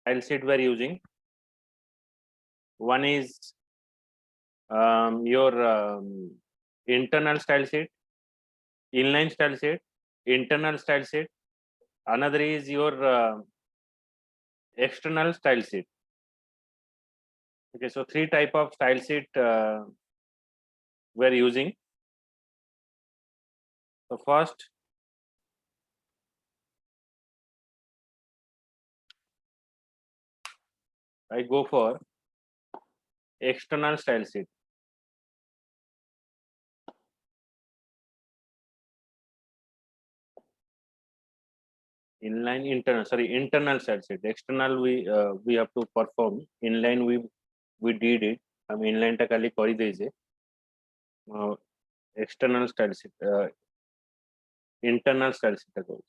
style sheet we are using. One is your internal style sheet, inline style sheet, internal style sheet. Another is your external style sheet. Okay, so three type of style sheet we are using. So first, I go for external style sheet. Inline, internal, sorry, internal style sheet. External we have to perform. Inline we did it. Inline ta kali kari deise. External style sheet, internal style sheet ta kari.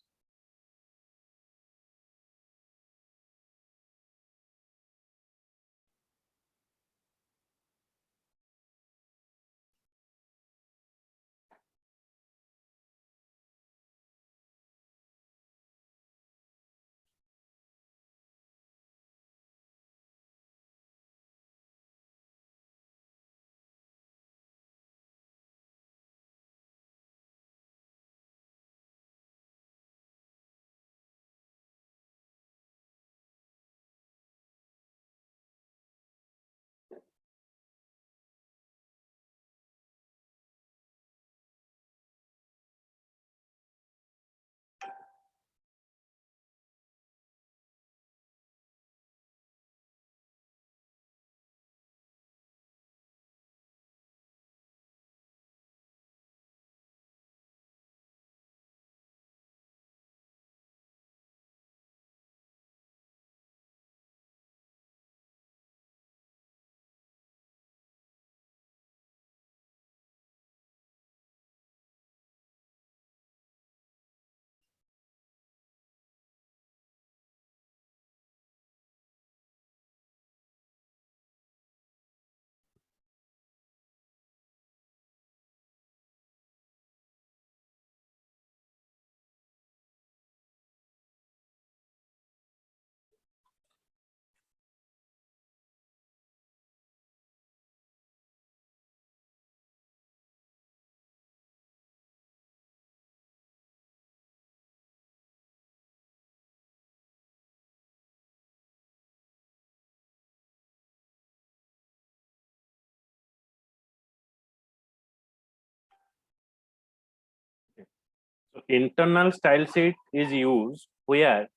So internal style sheet is used where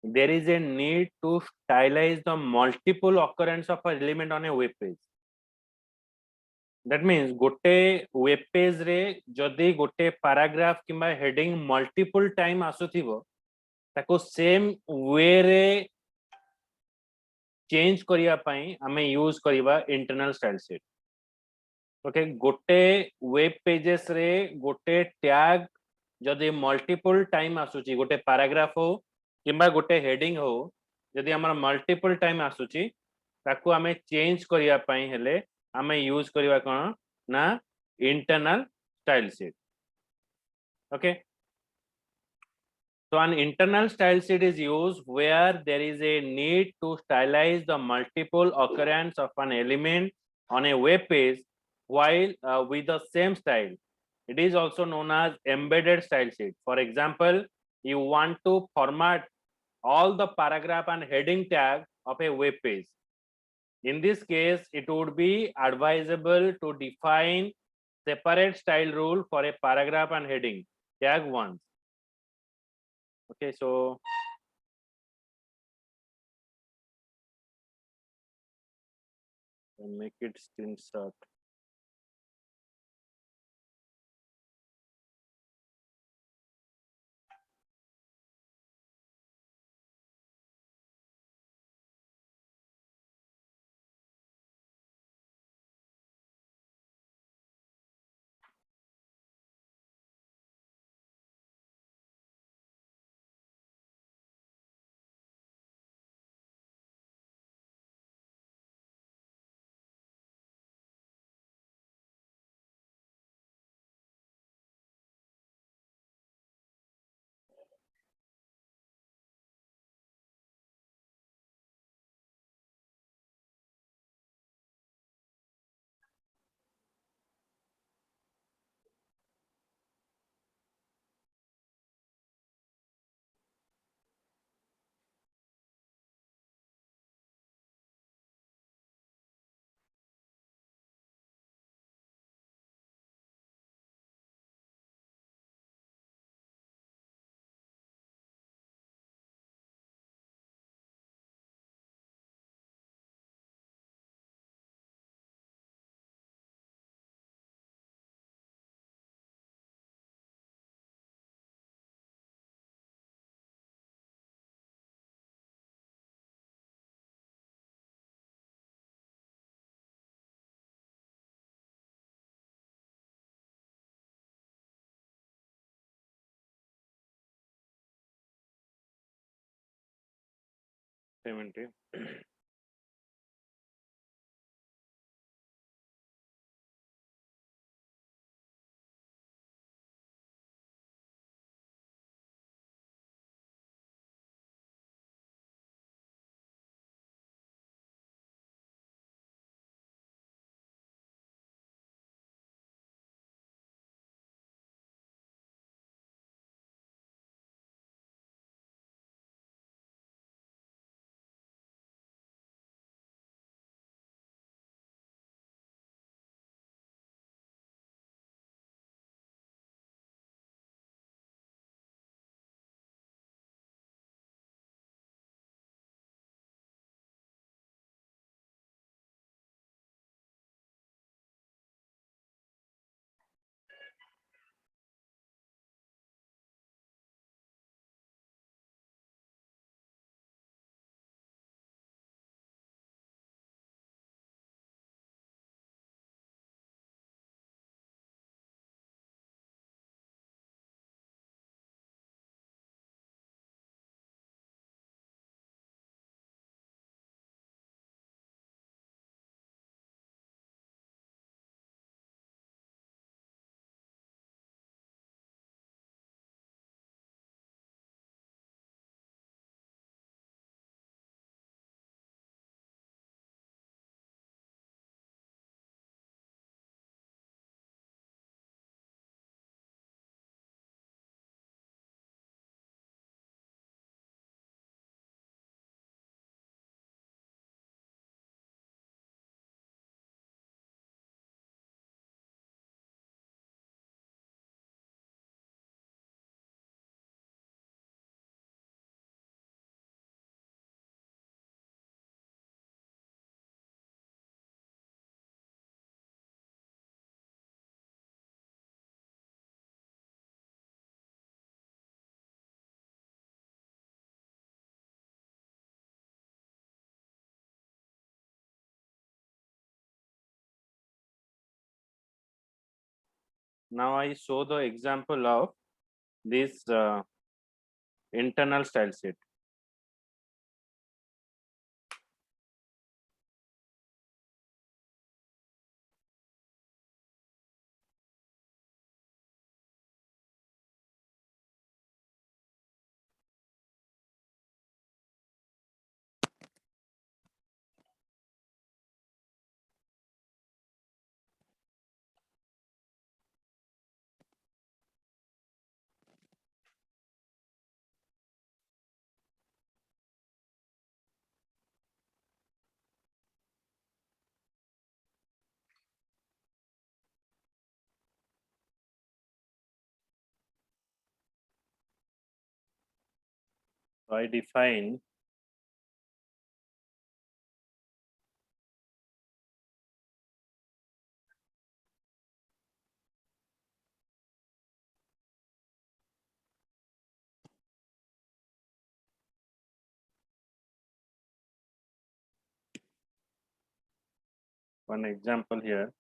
there is a need to stylize the multiple occurrence of an element on a web page. That means gote web page re jodi gote paragraph kimba heading multiple time asuthibo ताको same way रे change करिया पई हमें use करिबा internal style sheet. Okay, गोटे web pages रे गोटे tag जदि मल्टीपल टाइम आसुची गोटे पैराग्राफ हो किंबा गोटे हेडिंग हो जदि हमर मल्टीपल टाइम आसुची ताको हमें चेंज करिया पई हेले हमें यूज करिबा कोन ना internal style sheet. Okay, so an internal style sheet is used where there is a need to stylize the multiple occurrence of an element on a web page while with the same style. It is also known as embedded style sheet. For example, you want to format all the paragraph and heading tag of a web page. In this case, it would be advisable to define separate style rule for a paragraph and heading tag once. Okay, so make it screenshot. 70. Now I show the example of this internal style sheet. So I define one example here.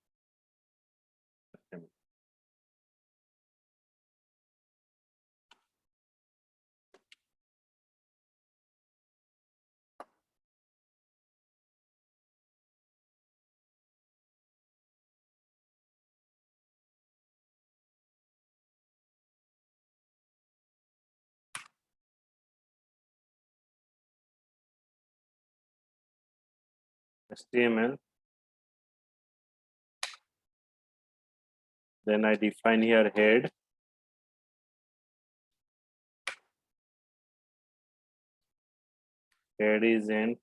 HTML. Then I define here head. Head is in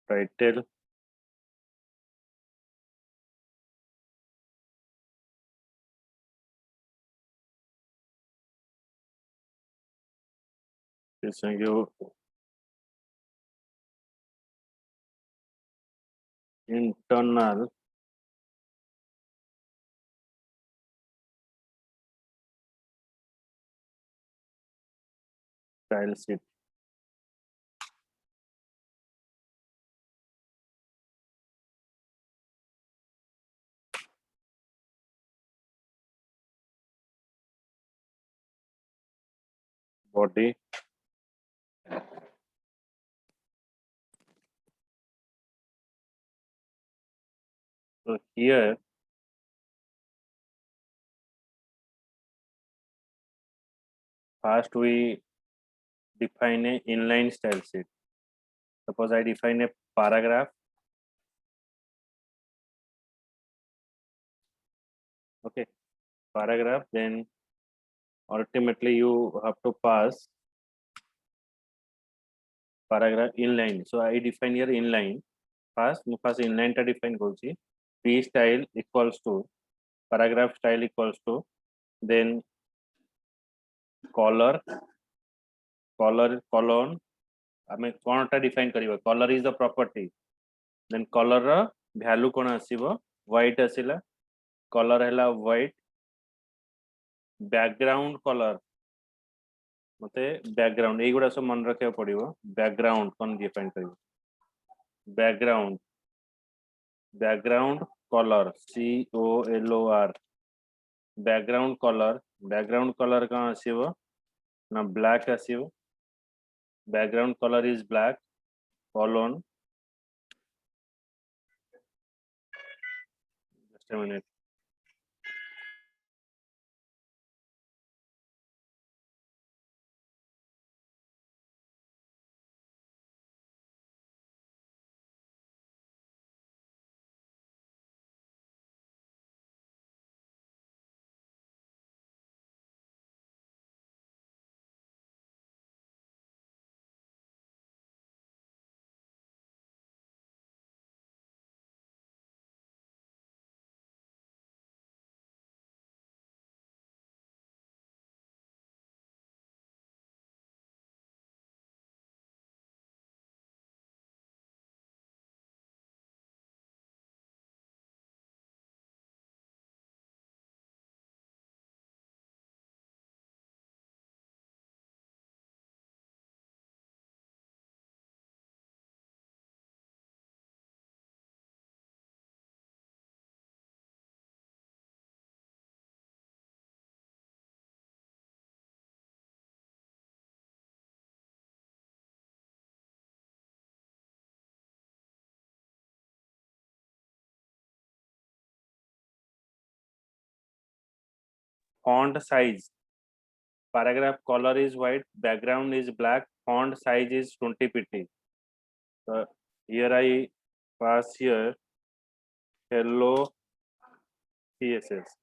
title. You internal style sheet. body. So here first we define a inline style sheet. Suppose I define a paragraph. Okay, paragraph. Then ultimately you have to pass paragraph inline. So I define here inline. First inline ta define କରୁଛି. P style equals to paragraph style equals to then color colon आमे कोनटा define करिवा colour is the property then colour रो value कोन आसीबो white आसीला colour हैला white background colour मते बैकग्राउंड एगुडा सब मन रखे पड़िबो बैकग्राउंड कोन डिफाइन करिवो background colour COLOR background colour का आसीबो ना ब्लैक आसीबो background colour is black colon just a minute font size paragraph color is white background is black font size is 20 pt so here I pass here hello css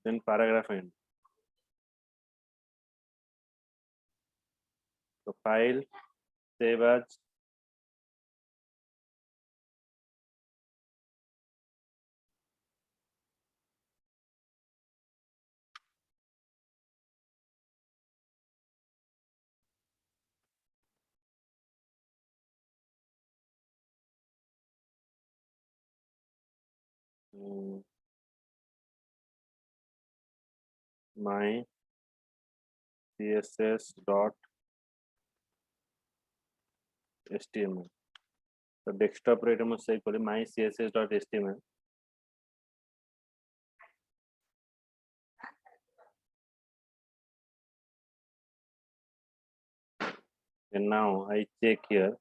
then paragraph end so file save as my css dot html so desktop रे हम save करी my css dot html and now I check here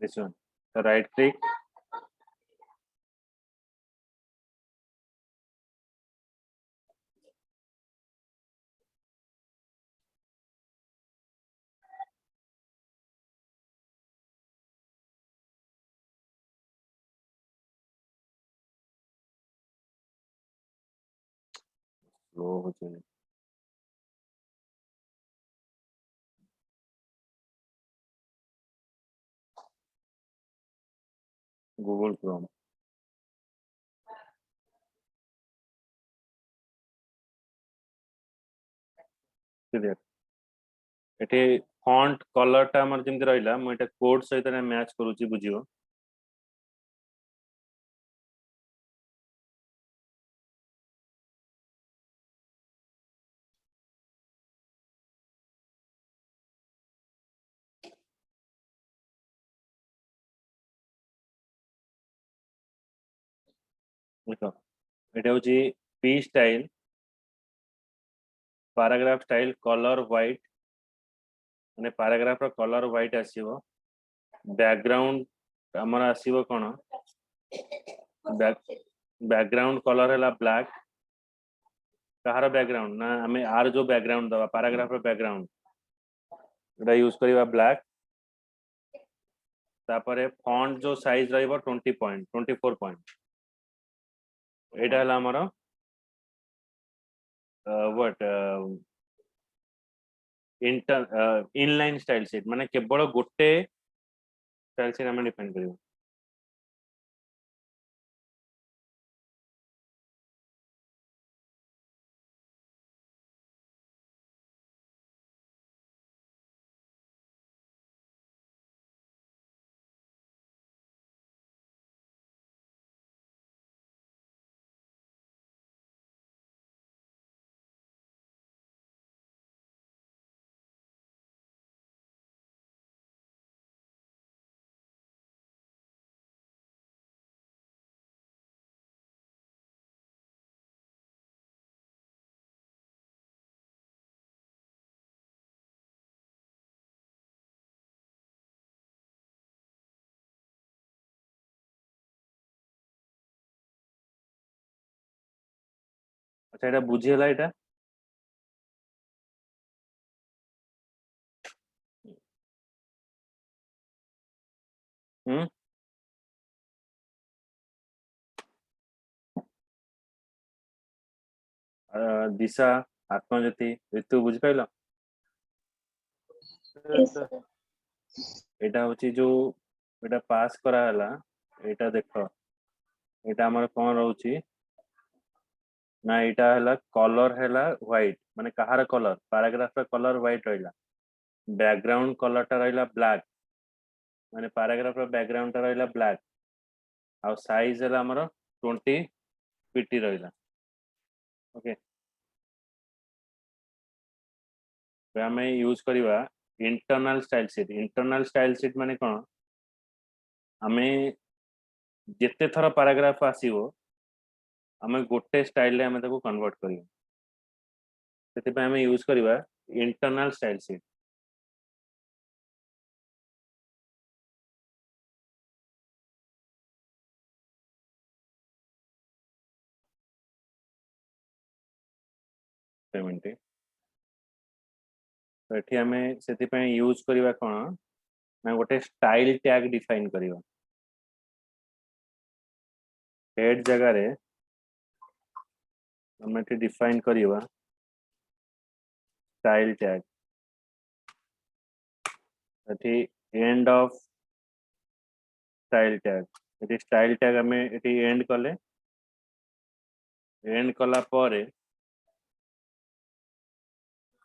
this one so right click slow हो जाए Google Chrome clear एठी font colour टा हमर जेमति रहिला म एटा कोड सहित मैच करूची बुझियो देखो एटा होची P style paragraph style colour white माने पैराग्राफ रो कलर व्हाइट आसीबो बैकग्राउंड हमर आसीबो कोन बैकग्राउंड कलर है ब्लैक कहार बैकग्राउंड ना हमें आर जो बैकग्राउंड दवा पैराग्राफ रो बैकग्राउंड एटा यूज करिवा ब्लैक तापरे फॉन्ट जो साइज रहइबो 20 पॉइंट 24 पॉइंट एटा हला हमर व्हाट इनलाइन स्टाइल शीट माने केवल गोटे स्टाइल शीट हम डिफाइन करियो अच्छा एटा बुझियला एटा हम दिशा आत्मज्योति ऋतु बुझ पाइलो Yes, sir. एटा होची जो एटा पास करा हला एटा देखो एटा हमर कोन रहउची ना एटा हला कलर हला व्हाइट माने कहार कलर पैराग्राफ रा कलर व्हाइट रहिला बैकग्राउंड कलर टा रहिला ब्लैक माने पैराग्राफ रा बैकग्राउंड टा रहिला ब्लैक आ साइज हला हमर 20 पीटी रहिला ओके तो हमें यूज करिवा इंटरनल स्टाइल शीट माने कोन हमें जेते थरा पैराग्राफ आसीबो हमें गोटे स्टाइल रे हमें ताको कन्वर्ट करियो सेति पे हमें यूज करिवा इंटरनल स्टाइल शीट पेमेंट तो एठी हमें सेति पे यूज करिवा कोन ना गोटे स्टाइल टैग डिफाइन करिवा हेड जगह रे हमें एठी डिफाइन करिवा स्टाइल टैग एठी एंड ऑफ स्टाइल टैग एठी स्टाइल टैग हमें एठी एंड कले एंड कला परे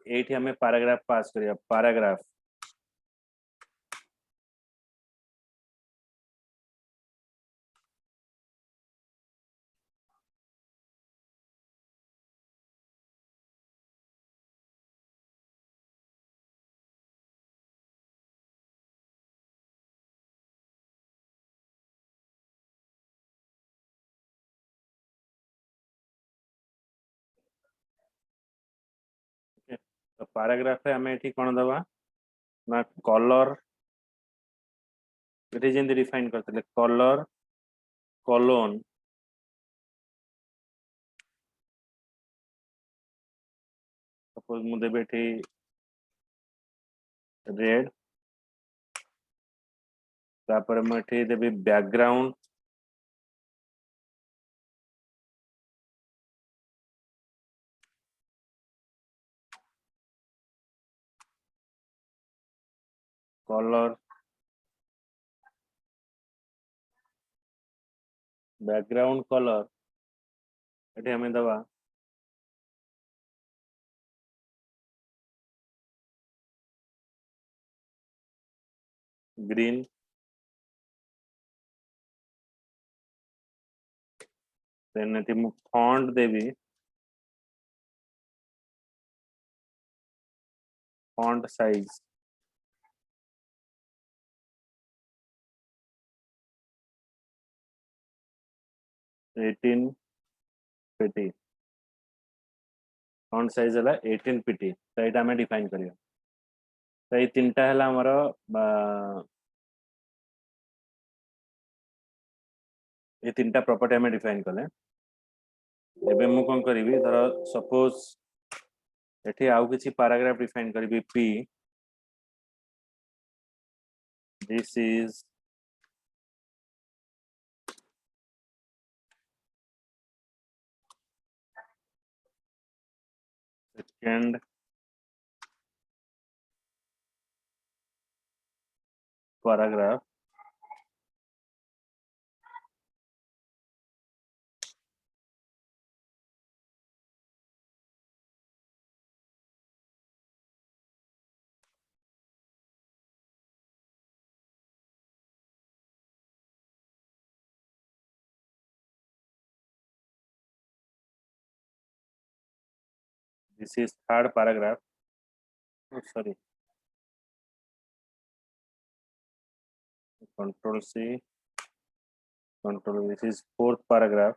एठी हमें पैराग्राफ पास करिया पैराग्राफ तो पैराग्राफ रे हमें एठी कोन दबा ना कलर एठी जेंति डिफाइन करतले कलर कोलोन सपोज मु देबे एठी रेड तापर मु एठी देबी बैकग्राउंड कलर बैकग्राउंड कलर एठी हमें दबा green, then I think font Devi, font size, eighteen pt, font size है 18 pt, तो ये हमें डिफाइन करियो। तो ये तीनटा है हमारा ये तीनटा प्रॉपर्टी हमें डिफाइन कले। एबे मु कोन करिवि, धर सपोज एठी आउ किछि पैराग्राफ डिफाइन करिवि p, this is second paragraph this is third paragraph, oh, sorry, control C, control, this is fourth paragraph,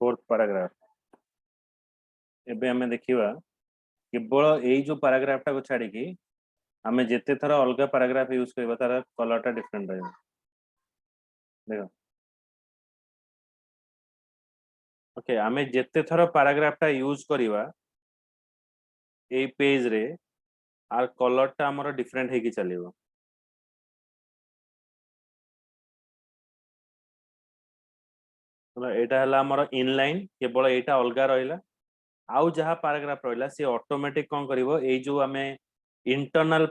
fourth paragraph। एबे हमें देखिवा केवल एई जो पैराग्राफ टा को छाड़ी की हमें जेते थरा अलग पैराग्राफ यूज करबा तार कलर टा डिफरेंट रहबो। देखो ओके, हमें जेते थरा पैराग्राफ टा यूज करबा ए पेज रे आर कलर टा हमर डिफरेंट हे की चलेबो। तो एटा हला हमर इनलाइन, केवल एटा अलग रहइला। आउ जहाँ पैराग्राफ रहइला से ऑटोमेटिक कोन करिवो, ए जो हमें इंटरनल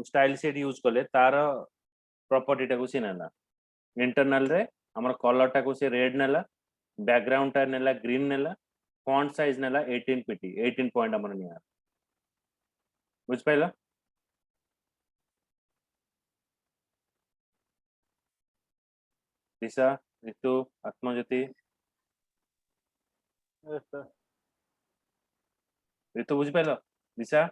स्टाइल शीट यूज करले तार प्रॉपर्टी टा को सी नेला। इंटरनल रे हमर कलर टा को से रेड नेला, बैकग्राउंड टा नेला ग्रीन नेला, फॉन्ट साइज नेला 18 pt, 18 पॉइंट हमर निया। बुझ पाइला? दिशा, ऋतु, आत्मज्योति, ऋतु बुझ पाइला? दिशा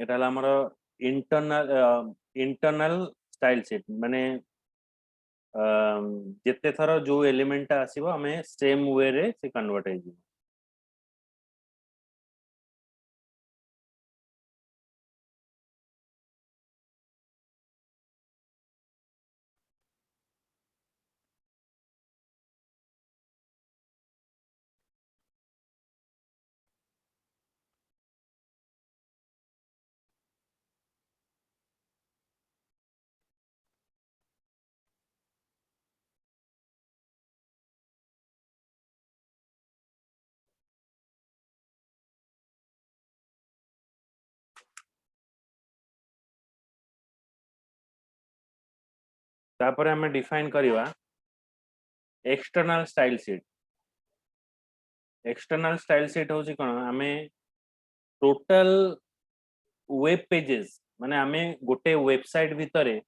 एटा हला हमर इंटरनल स्टाइल शीट, माने जेते थर जो एलिमेंट आसीबो हमें सेम वे रे से कन्वर्ट हे जी। तापर हमें डिफाइन करिवा external style sheet. External style sheet होची कोन, हमें टोटल वेब पेजेस, माने हमें गोटे वेबसाइट भितरे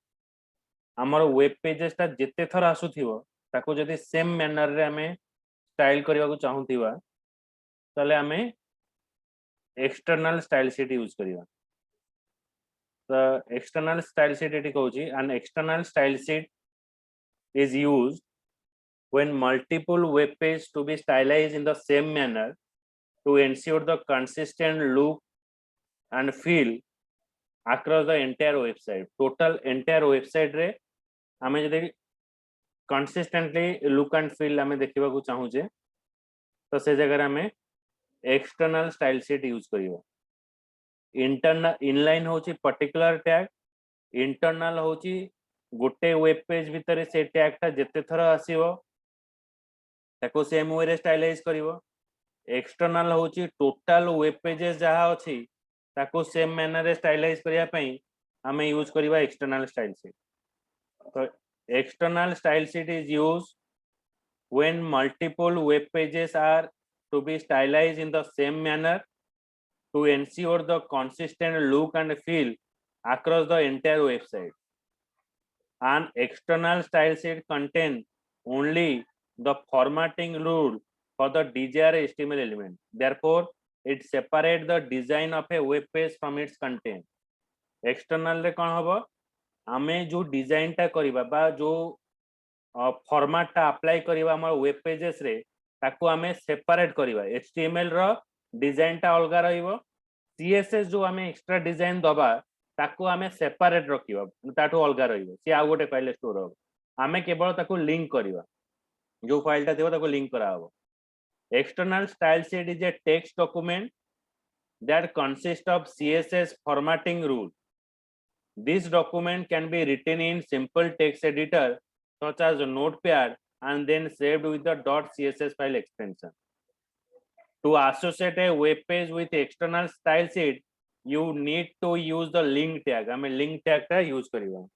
हमर वेब पेजेस ता जेते थर आसुथिबो ताको जदि सेम मैनर रे हमें स्टाइल करबा को चाहूथिबा तले हमें एक्सटर्नल स्टाइल शीट यूज करिवा। तो एक्सटर्नल स्टाइल शीट एटी कहूची, an external style sheet is used when multiple web pages to be stylized in the same manner to ensure the consistent look and feel across the entire website। total entire website रे हमें जदि consistently look and feel हमें देखिबा को चाहूचे तो से जगह हमें एक्सटर्नल स्टाइल शीट यूज करियो। इंटरनल इनलाइन होची पर्टिकुलर टैग, इंटरनल होची गोटे वेब पेज भितर से टैग टा जेते थर आसीबो ताको सेम वे रे स्टाइलाइज करिवो। एक्सटर्नल होची टोटल वेब पेजेस जहा अछि ताको सेम मैनर रे स्टाइलाइज करिया पई हमें यूज करिवा एक्सटर्नल स्टाइल शीट। तो external style sheet is use when multiple web pages are to be stylized in the same manner to ensure the consistent look and feel across the entire website. An external style sheet contains only the formatting rule for the desired HTML element. Therefore, it separates the design of a web page from its content. External रे कौन हबो आमे जो design टा करिबा बा जो format टा अप्लाई करिबा हमर वेब पेजेस रे ताको आमे सेपरेट करिबा HTML रो डिजाइन टा अलगा रहिबो CSS जो आमे एक्स्ट्रा डिजाइन दबा ताको आमे सेपरेट रखिबा ताटो अलगा रहिबो से आ गोटे फाइल स्टोर हो आमे केवल ताको लिंक करिबा जो फाइल टा देबो ताको लिंक करा हबो external style sheet is a text document that consists of CSS formatting rule. This document can be written in simple text editor such as Notepad and then saved with the .css file extension. To associate a web page with external style sheet, you need to use the link tag. I mean link tag ta use kariba.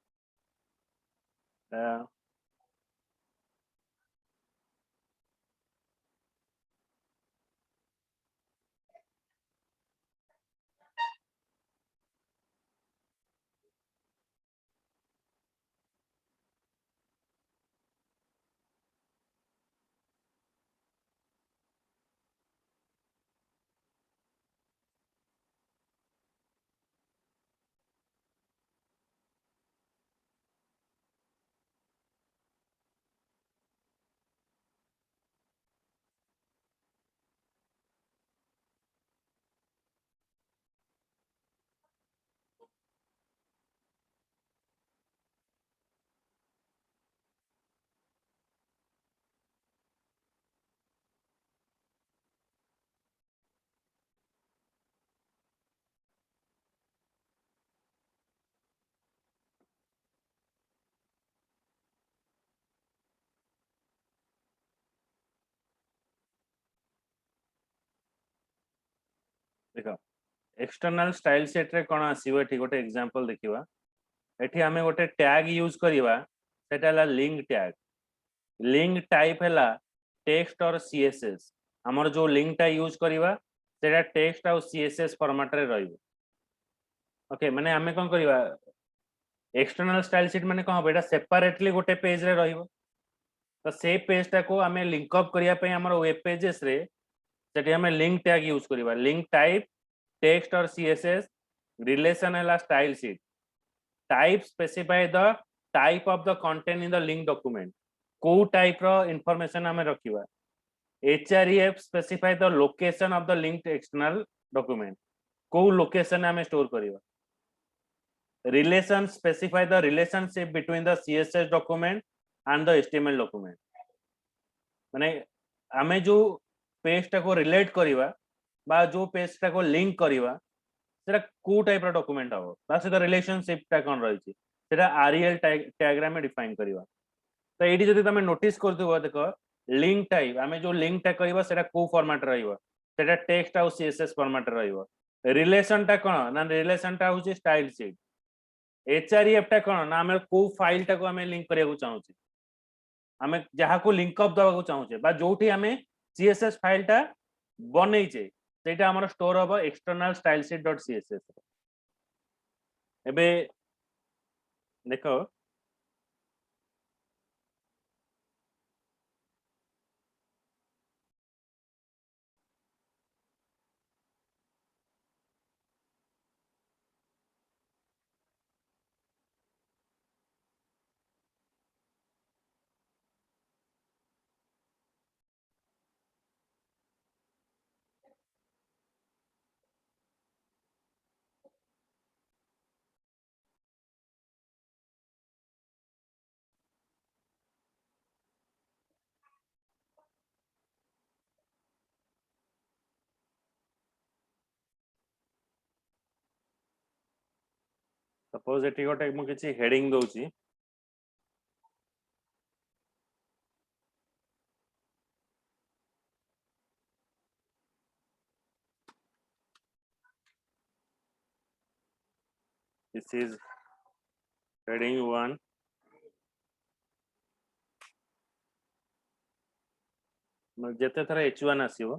देखो external style set रे कोन आसीबो एठी गोटे example देखिबा एठी हमें गोटे tag use करिबा सेटा ला लिंक टैग लिंक टाइप हैला टेक्स्ट और CSS हमर जो लिंक टा यूज करिबा सेटा टेक्स्ट और CSS फॉर्मेट रे रहइबो ओके माने हमें कोन करिबा एक्सटर्नल स्टाइल शीट माने कोन बेटा सेपरेटली गोटे पेज रे रहइबो तो से पेज टा को हमें लिंक अप करिया पे हमर वेब पेजेस रे सेठी हमें लिंक टैग यूज करिबा लिंक टाइप टेक्स्ट और CSS रिलेशन हैला style sheet type specify the type of the content in the link document को टाइप रो इंफॉर्मेशन हमें रखिबा href specify the location of the linked external document को location हमें store करिबा relation specify the relationship between the CSS document and the HTML document माने हमें जो page टा को रिलेट करिबा बा जो पेज टा को लिंक करिबा सेटा को टाइप रो डॉक्यूमेंट हो बा से रिलेशनशिप टा कोन रही छि सेटा REL डायग्राम में डिफाइन करिबा तो एडी जदि तमे नोटिस करदिबो देखो लिंक टाइप हमें जो लिंक टा करिबा सेटा को फॉर्मेट रहइबो सेटा टेक्स्ट और CSS फॉर्मेट रहइबो रिलेशन टा कोन ना रिलेशन टा होछि स्टाइल शीट href टा कोन ना हमें को फाइल टा को हमें लिंक करिया को चाहू छी हमें जहाँ को लिंक अप दबा को चाहू छे बा जोठी हमें CSS फाइल टा बनै छे सेटा हमर स्टोर हबो external style sheet dot CSS एबे देखो सपोज एटी गोटे मु किछि हेडिंग दोउची this is heading 1 जेते थरा h1 आसीबो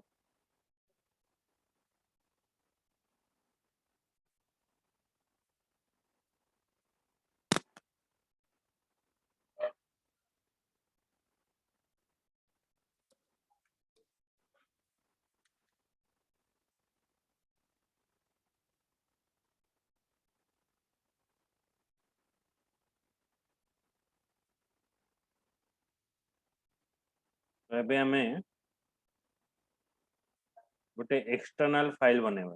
एबे हमें गोटे एक्सटर्नल फाइल बनेबा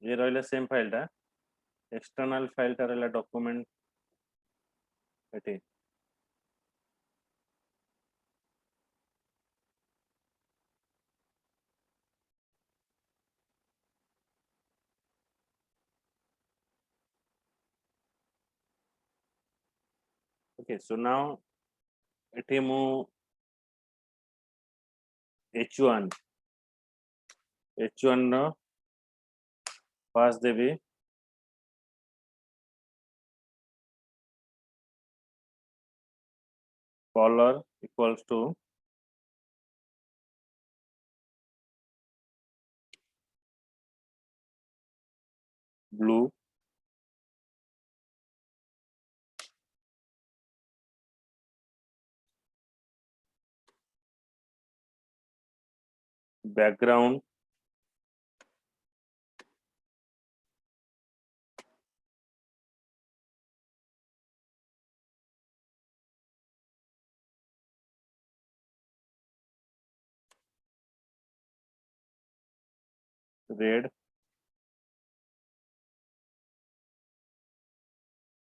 ये रहले सेम फाइल टा एक्सटर्नल फाइल टा रहला document eighty okay so now eighty मु h1 row pass Devi color equals to blue background red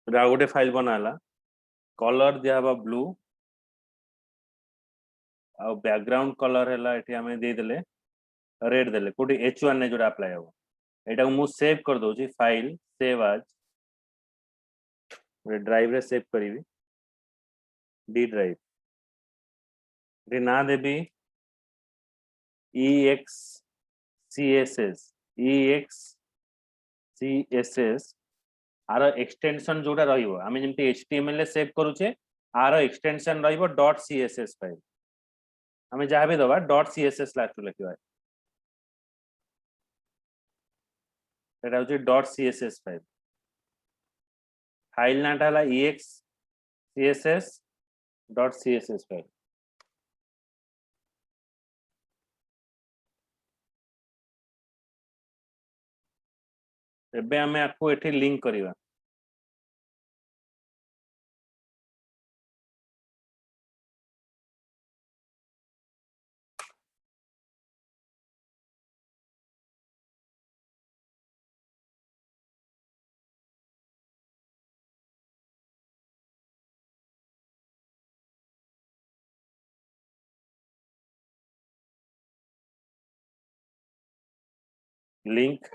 गोटे फाइल बनाला कलर दिया हवा ब्लू आ बैकग्राउंड कलर है एठी हमें दे देले रेड देले कोटी h1 ने जोड़ा अप्लाई हो एटा मु सेव कर दोची फाइल सेव आज ड्राइव रे सेव करीबी डी ड्राइव रे ना देबी excss excss आर एक्सटेंशन जोड़ा रहिबो आमे जेमति html ले सेव करूचे आर एक्सटेंशन रहिबो .css फाइल आमे जहाँ भी दबा .css लास्ट लिखिबा एटा होची .css फाइल फाइल नाटा हला excss.css फाइल एबे आमे आपको एठी लिंक करिवा लिंक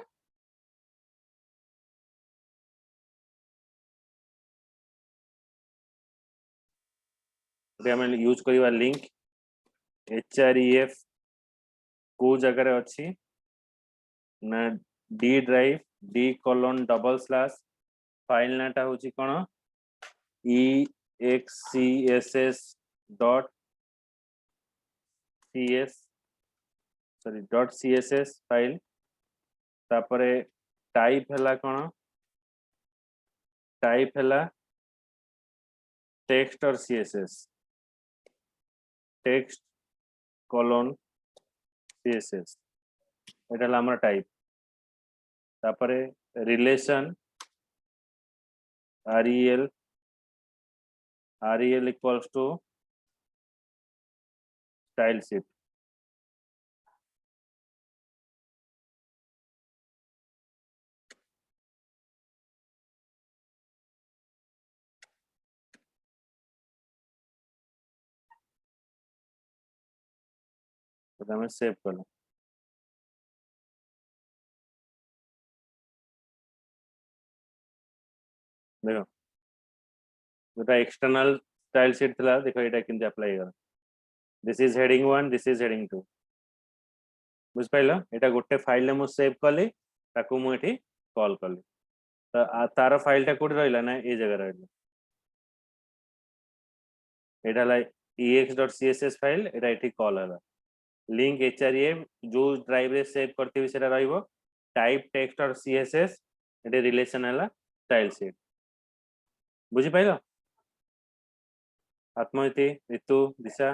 आमे यूज करिवा लिंक href को जगह रे अछि ना डी ड्राइव d:\/ फाइल नाटा होची कोन excss फाइल तापरे टाइप हला कोन टाइप हला टेक्स्ट और css टेक्स्ट कोलोन css एटा हला हमर टाइप तापरे relation rel equals to style sheet तो हमें सेव कर लो देखो जोटा एक्सटर्नल स्टाइल शीट थला देखो एटा किंते अप्लाई कर this is heading 1 this is heading 2 बुझ पाइलो एटा गोटे फाइल ले मु सेव कली ताकू मु एठी कॉल कली तार फाइल टा कोड रहिला ना ए जगह रहिला एटा ला ex.css फाइल एटा एठी कॉल हला लिंक href जो ड्राइव रे सेव करथिबे सेटा रहइबो टाइप टेक्स्ट और css एटे रिलेशन हला स्टाइल शीट बुझी पाइलो आत्महति ऋतु दिशा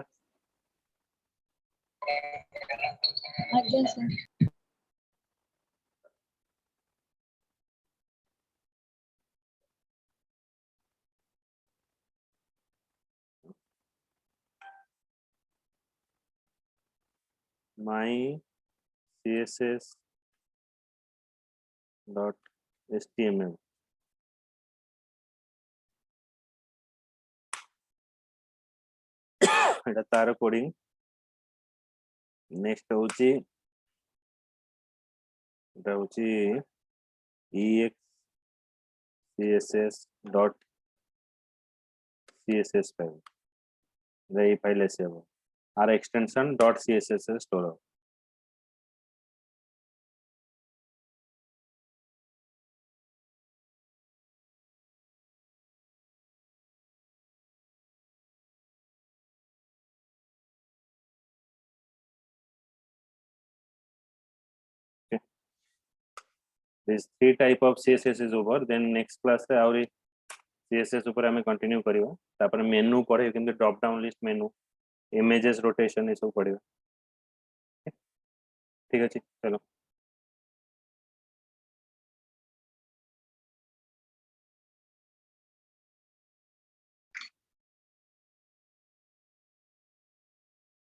आज्ञा sir my css dot html एटा तार कोडिंग नेक्स्ट होची एटा होची ex.css dot css फाइल रे फाइल ऐसे हो आर एक्सटेंशन डॉट css से स्टोर हो this three type of css is over then next class रे आउरी css ऊपर हमें कंटिन्यू करियो तापर मेनू पढ़े किंतु ड्रॉप डाउन लिस्ट मेनू इमेजेस रोटेशन ये सब पढ़ियो ठीक अछि चलो